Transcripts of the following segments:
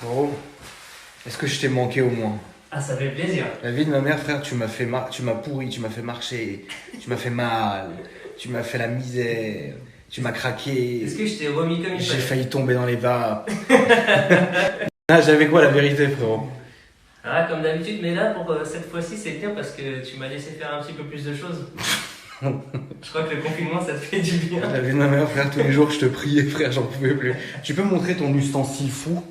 Gros, est-ce que je t'ai manqué au moins? Ah, ça fait plaisir. La vie de ma mère, frère, tu m'as pourri, tu m'as fait marcher, tu m'as fait mal, tu m'as fait la misère, tu m'as craqué. Est-ce que je t'ai remis comme il J'ai fallait? failli tomber dans les vapes. Ah, j'avais quoi la vérité, frérot? Ah, comme d'habitude, mais là, pour cette fois-ci, c'est bien parce que tu m'as laissé faire un petit peu plus de choses. Je crois que le confinement, ça te fait du bien. La vie de ma mère, frère, tous les jours, je te priais, frère, j'en pouvais plus. Tu peux me montrer ton ustensile fou?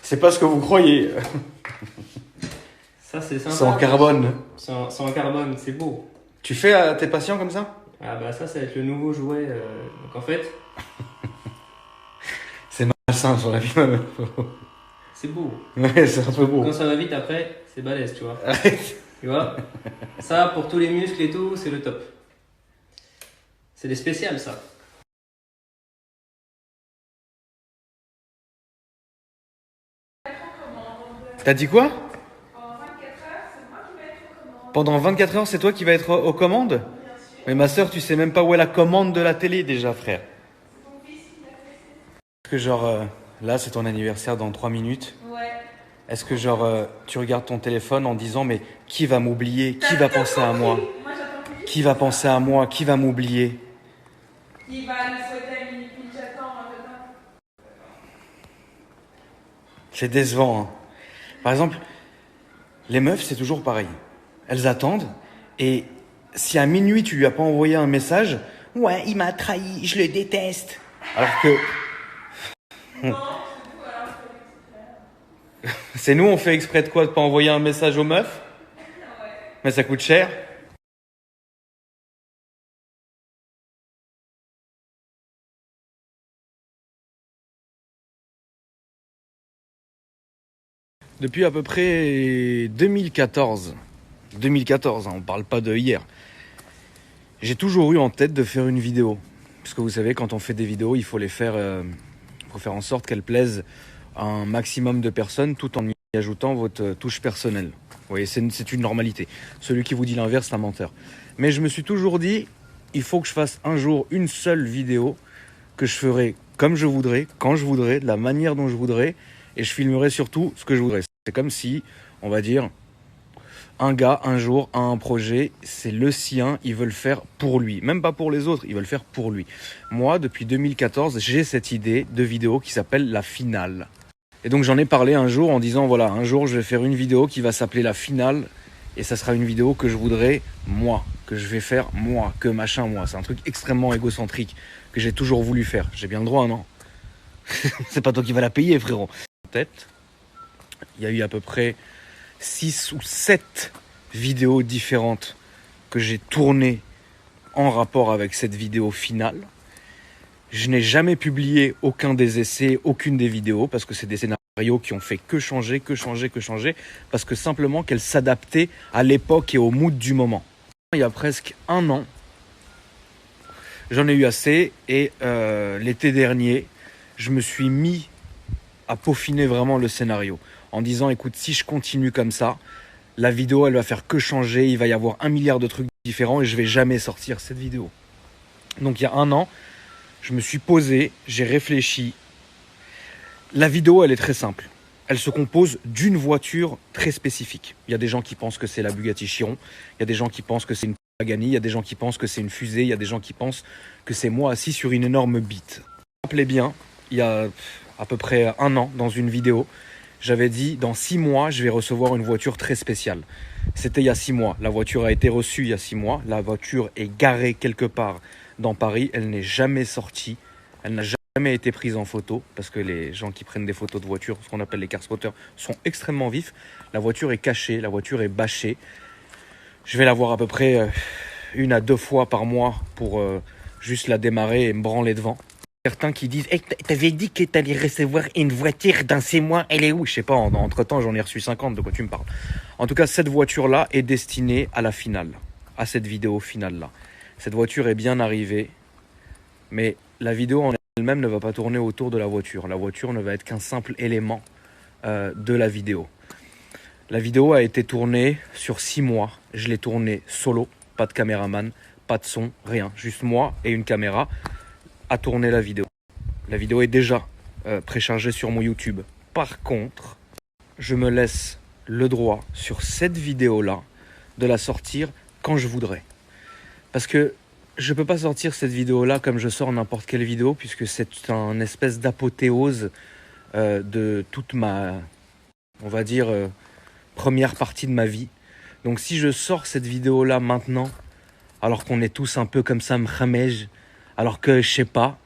C'est pas ce que vous croyez. Ça, c'est sympa. C'est en carbone. C'est en carbone, c'est beau. Tu fais à tes patients comme ça? Ah bah ça va être le nouveau jouet. Donc en fait, C'est malsain sur la vie de ma mère, frérot. c'est beau. Ouais, c'est un peu beau. Quand ça va vite après, c'est balèze, tu vois. Arrête. Tu vois. Ça, pour tous les muscles et tout, c'est le top. C'est des spéciales, ça. T'as dit quoi? Pendant 24 heures, c'est toi qui vas être aux commandes? Mais ma soeur, tu sais même pas où est la commande de la télé déjà, frère. Est-ce que genre, là c'est ton anniversaire dans 3 minutes. Ouais. Est-ce que genre, tu regardes ton téléphone en disant mais qui va m'oublier? Qui va penser à moi? Moi j'attends plus. Qui va penser à moi? Qui va m'oublier? Qui va nous souhaiter un mini pitch, j'attends. C'est décevant, hein. Par exemple, les meufs, c'est toujours pareil. Elles attendent et si à minuit tu lui as pas envoyé un message, ouais, il m'a trahi, je le déteste. Alors que Non, c'est tout, alors c'est nous, on fait exprès de quoi? De pas envoyer un message aux meufs? ouais. Mais ça coûte cher. Depuis à peu près 2014, hein, on parle pas de hier, j'ai toujours eu en tête de faire une vidéo. Parce que vous savez, quand on fait des vidéos, il faut les faire, faut faire en sorte qu'elles plaisent à un maximum de personnes tout en y ajoutant votre touche personnelle. Vous voyez, c'est une normalité. Celui qui vous dit l'inverse, c'est un menteur. Mais je me suis toujours dit, il faut que je fasse un jour une seule vidéo que je ferai comme je voudrais, quand je voudrais, de la manière dont je voudrais, et je filmerai surtout ce que je voudrais. C'est comme si, on va dire, un gars, un jour, a un projet, c'est le sien, il veut le faire pour lui. Même pas pour les autres, il veut le faire pour lui. Moi, depuis 2014, j'ai cette idée de vidéo qui s'appelle La Finale. Et donc j'en ai parlé un jour en disant, voilà, un jour je vais faire une vidéo qui va s'appeler La Finale, et ça sera une vidéo que je voudrais, moi, que je vais faire, moi, que machin, moi. C'est un truc extrêmement égocentrique, que j'ai toujours voulu faire. J'ai bien le droit, non? C'est pas toi qui vas la payer, frérot. Tête, il y a eu à peu près 6 ou 7 vidéos différentes que j'ai tournées en rapport avec cette vidéo finale. Je n'ai jamais publié aucun des essais, aucune des vidéos, parce que c'est des scénarios qui ont fait que changer, parce que simplement qu'elles s'adaptaient à l'époque et au mood du moment. Il y a presque un an, j'en ai eu assez, et l'été dernier, je me suis mis à peaufiner vraiment le scénario, en disant, écoute, si je continue comme ça, la vidéo, elle va faire que changer, il va y avoir 1 milliard de trucs différents, et je vais jamais sortir cette vidéo. Donc il y a un an, je me suis posé, j'ai réfléchi. La vidéo, elle est très simple. Elle se compose d'une voiture très spécifique. Il y a des gens qui pensent que c'est la Bugatti Chiron, il y a des gens qui pensent que c'est une Pagani, il y a des gens qui pensent que c'est une fusée, il y a des gens qui pensent que c'est moi assis sur une énorme bite. Vous vous rappelez bien, il y a à peu près un an, dans une vidéo, j'avais dit, dans 6 mois, je vais recevoir une voiture très spéciale. C'était il y a 6 mois. La voiture a été reçue il y a 6 mois. La voiture est garée quelque part dans Paris. Elle n'est jamais sortie. Elle n'a jamais été prise en photo parce que les gens qui prennent des photos de voitures, ce qu'on appelle les car spotters, sont extrêmement vifs. La voiture est cachée, la voiture est bâchée. Je vais la voir à peu près 1 à 2 fois par mois pour juste la démarrer et me branler devant. Certains qui disent hey, t'avais dit que t'allais recevoir une voiture dans 6 mois, elle est où? Je sais pas, entre temps j'en ai reçu 50, de quoi tu me parles? En tout cas, cette voiture-là est destinée à la finale, à cette vidéo finale-là. Cette voiture est bien arrivée, mais la vidéo en elle-même ne va pas tourner autour de la voiture. La voiture ne va être qu'un simple élément de la vidéo. La vidéo a été tournée sur 6 mois. Je l'ai tournée solo, pas de caméraman, pas de son, rien. Juste moi et une caméra à tourner la vidéo. La vidéo est déjà préchargées sur mon YouTube. Par contre, je me laisse le droit sur cette vidéo-là de la sortir quand je voudrais. Parce que je ne peux pas sortir cette vidéo-là comme je sors n'importe quelle vidéo, puisque c'est un espèce d'apothéose de toute ma, on va dire, première partie de ma vie. Donc si je sors cette vidéo-là maintenant, alors qu'on est tous un peu comme ça, mkhamej, alors que je sais pas,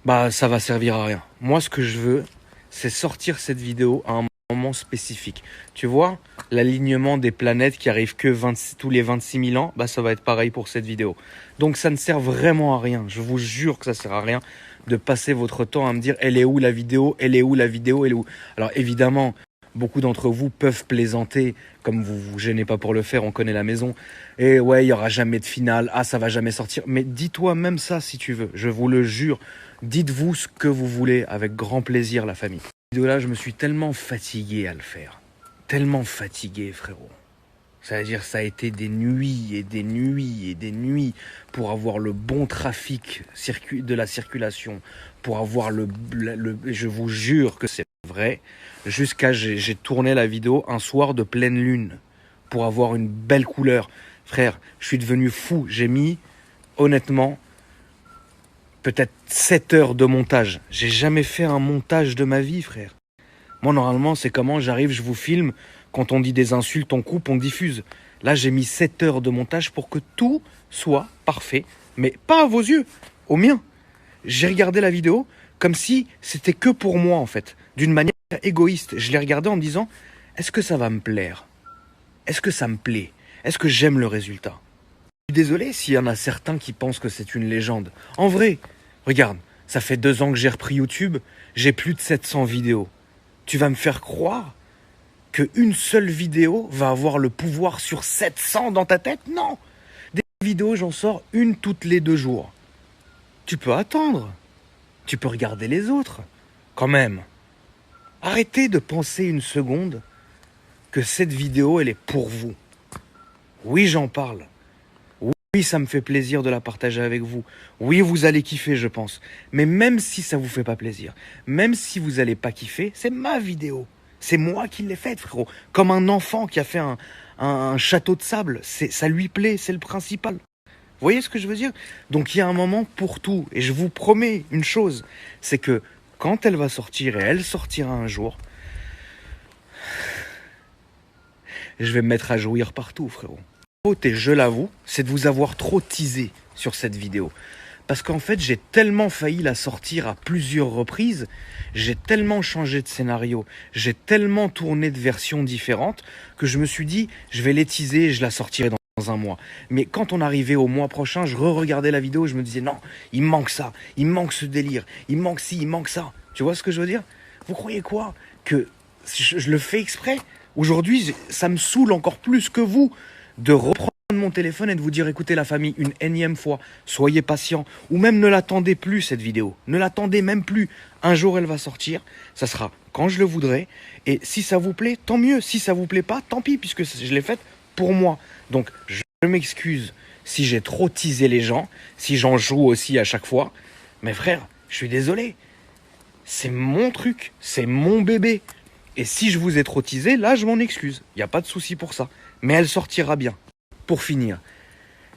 bah ça va servir à rien. Moi, ce que je veux, c'est sortir cette vidéo à un moment spécifique. Tu vois, l'alignement des planètes qui arrive que tous les 26 000 ans, bah ça va être pareil pour cette vidéo. Donc ça ne sert vraiment à rien. Je vous jure que ça sert à rien de passer votre temps à me dire elle est où la vidéo, elle est où la vidéo, elle est où. Alors évidemment, beaucoup d'entre vous peuvent plaisanter, comme vous vous gênez pas pour le faire, on connaît la maison. Et ouais, il y aura jamais de finale, ah ça va jamais sortir. Mais dis-toi même ça si tu veux, je vous le jure. Dites-vous ce que vous voulez avec grand plaisir, la famille. Cette vidéo-là, je me suis tellement fatigué à le faire. Tellement fatigué, frérot. C'est-à-dire, ça a été des nuits et des nuits et des nuits pour avoir le bon trafic de la circulation, pour avoir je vous jure que c'est vrai, j'ai tourné la vidéo un soir de pleine lune pour avoir une belle couleur. Frère, je suis devenu fou. J'ai mis, honnêtement, peut-être 7 heures de montage. J'ai jamais fait un montage de ma vie, frère. Moi, normalement, c'est comment j'arrive, je vous filme. Quand on dit des insultes, on coupe, on diffuse. Là, j'ai mis 7 heures de montage pour que tout soit parfait. Mais pas à vos yeux, aux miens. J'ai regardé la vidéo comme si c'était que pour moi, en fait. D'une manière égoïste. Je l'ai regardé en me disant, est-ce que ça va me plaire? Est-ce que ça me plaît? Est-ce que j'aime le résultat? Je suis désolé s'il y en a certains qui pensent que c'est une légende. En vrai, regarde, ça fait 2 ans que j'ai repris YouTube, j'ai plus de 700 vidéos. Tu vas me faire croire qu'une seule vidéo va avoir le pouvoir sur 700 dans ta tête? Non! Des vidéos, j'en sors une toutes les 2 jours. Tu peux attendre. Tu peux regarder les autres. Quand même. Arrêtez de penser une seconde que cette vidéo, elle est pour vous. Oui, j'en parle. Oui, ça me fait plaisir de la partager avec vous. Oui, vous allez kiffer, je pense. Mais même si ça vous fait pas plaisir, même si vous allez pas kiffer, c'est ma vidéo. C'est moi qui l'ai faite, frérot. Comme un enfant qui a fait un château de sable. Ça lui plaît, c'est le principal. Vous voyez ce que je veux dire? Donc il y a un moment pour tout. Et je vous promets une chose, c'est que quand elle va sortir, et elle sortira un jour, je vais me mettre à jouir partout, frérot. Et je l'avoue, c'est de vous avoir trop teasé sur cette vidéo. Parce qu'en fait, j'ai tellement failli la sortir à plusieurs reprises, j'ai tellement changé de scénario, j'ai tellement tourné de versions différentes, que je me suis dit, je vais les teaser et je la sortirai dans un mois. Mais quand on arrivait au mois prochain, je re-regardais la vidéo et je me disais, non, il me manque ça, il me manque ce délire, il me manque ci, il me manque ça. Tu vois ce que je veux dire? Vous croyez quoi? Que je le fais exprès? Aujourd'hui, ça me saoule encore plus que vous de reprendre mon téléphone et de vous dire écoutez la famille une énième fois, soyez patient, ou même ne l'attendez plus cette vidéo, ne l'attendez même plus. Un jour elle va sortir, ça sera quand je le voudrai, et si ça vous plaît, tant mieux, si ça vous plaît pas, tant pis, puisque je l'ai faite pour moi. Donc je m'excuse si j'ai trop teasé les gens, si j'en joue aussi à chaque fois, mais frère, je suis désolé, c'est mon truc, c'est mon bébé, et si je vous ai trop teasé, là je m'en excuse, il n'y a pas de souci pour ça. Mais elle sortira bien. Pour finir,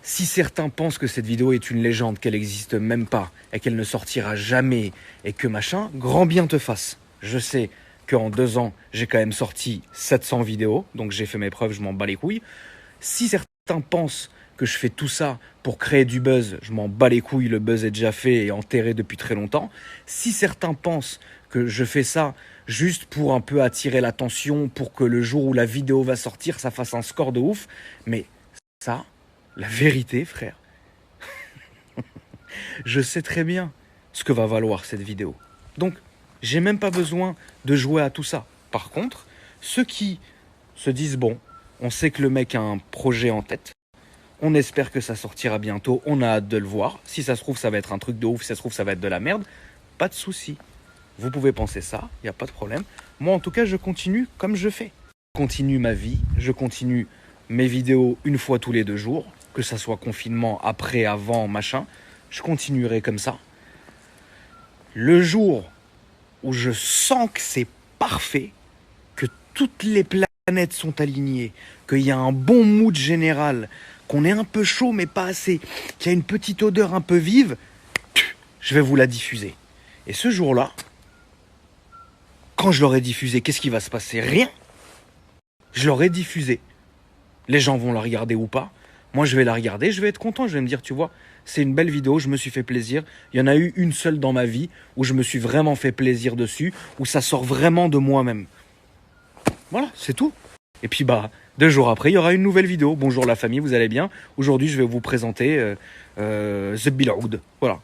si certains pensent que cette vidéo est une légende, qu'elle n'existe même pas, et qu'elle ne sortira jamais, et que machin, grand bien te fasse. Je sais qu'en 2 ans, j'ai quand même sorti 700 vidéos, donc j'ai fait mes preuves, je m'en bats les couilles. Si certains pensent que je fais tout ça pour créer du buzz, je m'en bats les couilles, le buzz est déjà fait et enterré depuis très longtemps. Si certains pensent que je fais ça juste pour un peu attirer l'attention, pour que le jour où la vidéo va sortir, ça fasse un score de ouf. Mais ça, la vérité, frère, je sais très bien ce que va valoir cette vidéo. Donc, j'ai même pas besoin de jouer à tout ça. Par contre, ceux qui se disent, bon, on sait que le mec a un projet en tête, on espère que ça sortira bientôt, on a hâte de le voir. Si ça se trouve, ça va être un truc de ouf, si ça se trouve, ça va être de la merde, pas de souci. Vous pouvez penser ça, il n'y a pas de problème. Moi, en tout cas, je continue comme je fais. Je continue ma vie, je continue mes vidéos une fois tous les 2 jours, que ça soit confinement, après, avant, machin. Je continuerai comme ça. Le jour où je sens que c'est parfait, que toutes les planètes sont alignées, qu'il y a un bon mood général, qu'on est un peu chaud mais pas assez, qu'il y a une petite odeur un peu vive, je vais vous la diffuser. Et ce jour-là, quand je l'aurai diffusé, qu'est-ce qui va se passer? Rien. Je l'aurai diffusé. Les gens vont la regarder ou pas. Moi, je vais la regarder, je vais être content, je vais me dire, tu vois, c'est une belle vidéo, je me suis fait plaisir. Il y en a eu une seule dans ma vie où je me suis vraiment fait plaisir dessus, où ça sort vraiment de moi-même. Voilà, c'est tout. Et puis, 2 jours après, il y aura une nouvelle vidéo. Bonjour la famille, vous allez bien? Aujourd'hui, je vais vous présenter The Biloud. Voilà.